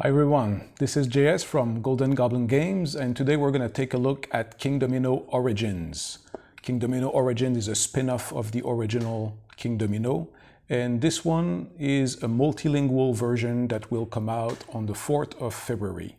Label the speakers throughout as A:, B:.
A: Hi everyone, this is JS from Golden Goblin Games, and today we're going to take a look at Kingdomino Origins. Kingdomino Origins is a spin-off of the original Kingdomino, and this one is a multilingual version that will come out on the 4th of February.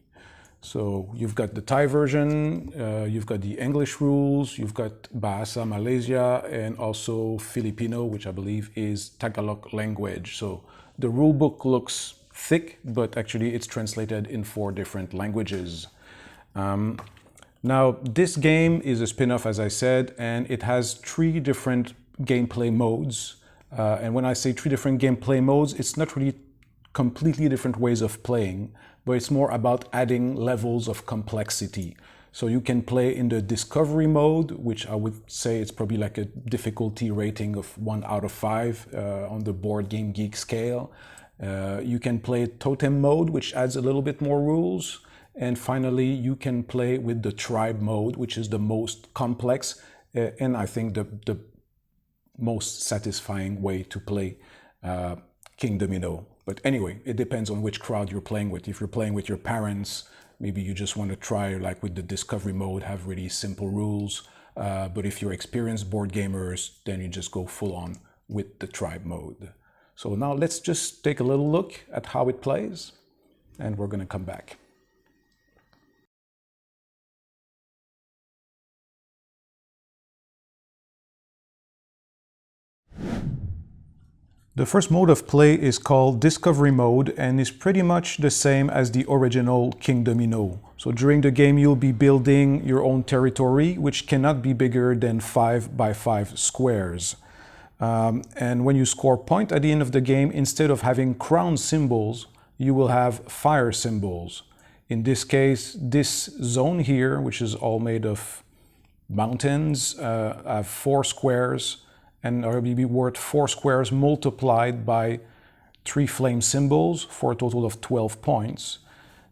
A: So you've got the Thai version, you've got the English rules, you've got Bahasa Malaysia, and also Filipino, which I believe is Tagalog language. So the rule book looks thick, but actually it's translated in 4 different languages. Now, this game is a spin-off, as I said, and it has 3 different gameplay modes. And when I say 3 different gameplay modes, it's not really completely different ways of playing, but it's more about adding levels of complexity. So you can play in the discovery mode, which I would say it's probably like a difficulty rating of 1 out of 5 on the Board Game Geek scale. You can play totem mode, which adds a little bit more rules. And finally, you can play with the tribe mode, which is the most complex and I think the most satisfying way to play Kingdomino. But anyway, it depends on which crowd you're playing with. If you're playing with your parents, maybe you just want to try, like with the discovery mode, have really simple rules. But if you're experienced board gamers, then you just go full on with the tribe mode. So now let's just take a little look at how it plays, and we're going to come back. The first mode of play is called Discovery Mode and is pretty much the same as the original Kingdomino. So during the game you'll be building your own territory, which cannot be bigger than 5 by 5 squares. And when you score point at the end of the game, instead of having crown symbols, you will have fire symbols. In this case, this zone here, which is all made of mountains, have 4 squares, and are be worth 4 squares multiplied by 3 flame symbols for a total of 12 points.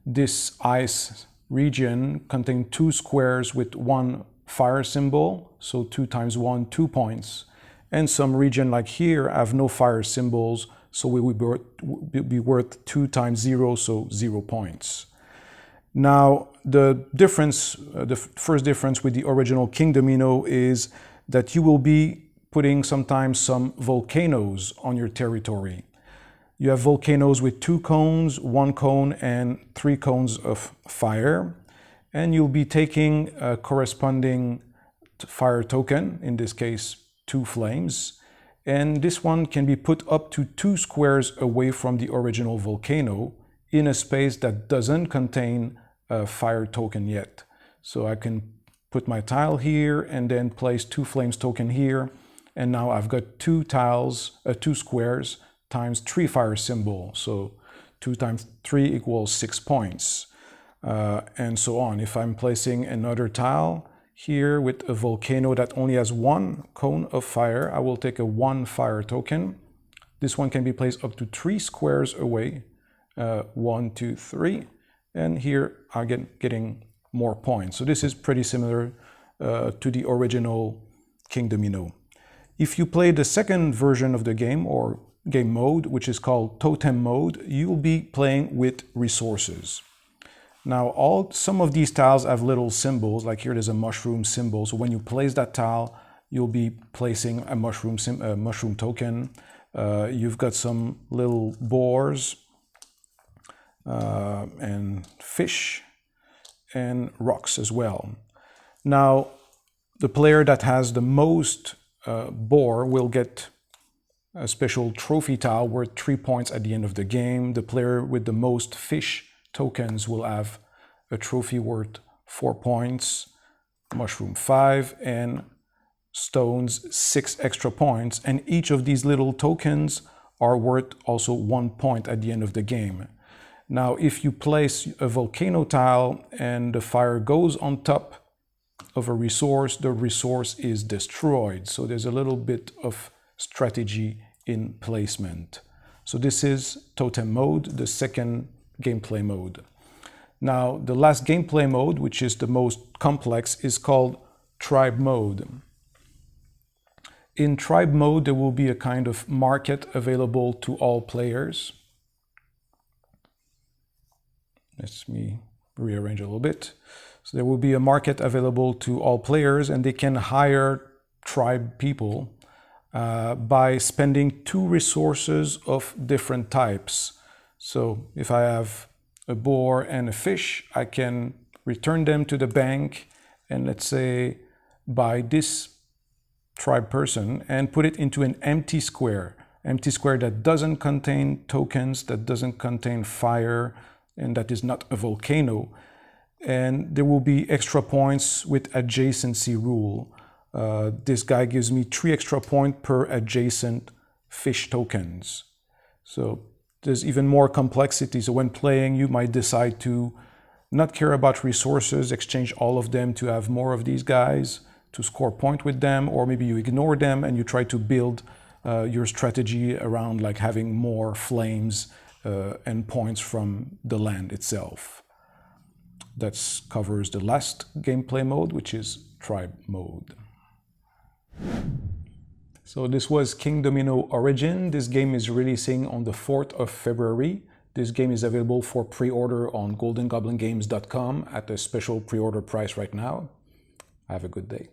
A: This ice region contains 2 squares with 1 fire symbol, so 2 times 1, 2 points. And some region like here have no fire symbols, so we will be worth 2 times 0, so 0 points. Now, the difference, the first difference with the original Kingdomino is that you will be putting sometimes some volcanoes on your territory. You have volcanoes with 2 cones, 1 cone, and 3 cones of fire. And you'll be taking a corresponding fire token, in this case, 2 flames. And this one can be put up to 2 squares away from the original volcano in a space that doesn't contain a fire token yet. So I can put my tile here and then place 2 flames token here. And now I've got 2 tiles, 2 squares times 3 fire symbol. So 2 times 3 equals 6 points. And so on. If I'm placing another tile here with a volcano that only has 1 cone of fire, I will take a 1 fire token. This one can be placed up to 3 squares away. 1, 2, 3. And here I'm getting more points. So this is pretty similar to the original Kingdomino. If you play the second version of the game, or game mode, which is called Totem Mode, you'll be playing with resources. Now, some of these tiles have little symbols, like here there's a mushroom symbol. So when you place that tile, you'll be placing a mushroom token. You've got some little boars and fish and rocks as well. Now, the player that has the most boar will get a special trophy tile worth 3 points at the end of the game. The player with the most fish tokens will have a trophy worth 4 points, mushroom 5, and stones 6 extra points. And each of these little tokens are worth also 1 point at the end of the game. Now, if you place a volcano tile and the fire goes on top of a resource, the resource is destroyed. So there's a little bit of strategy in placement. So this is Totem Mode, the second gameplay mode. Now, the last gameplay mode, which is the most complex, is called Tribe Mode. In Tribe Mode, there will be a kind of market available to all players. Let me rearrange a little bit. So there will be a market available to all players, and they can hire tribe people by spending 2 resources of different types. So if I have a boar and a fish, I can return them to the bank and, let's say, buy this tribe person and put it into an empty square that doesn't contain tokens, that doesn't contain fire, and that is not a volcano. And there will be extra points with adjacency rule. This guy gives me 3 extra points per adjacent fish tokens. So there's even more complexity. So when playing, you might decide to not care about resources, exchange all of them to have more of these guys, to score point with them, or maybe you ignore them and you try to build your strategy around like having more flames and points from the land itself. That covers the last gameplay mode, which is tribe mode. So this was Kingdomino Origins. This game is releasing on the 4th of February. This game is available for pre-order on goldengoblingames.com at a special pre-order price right now. Have a good day.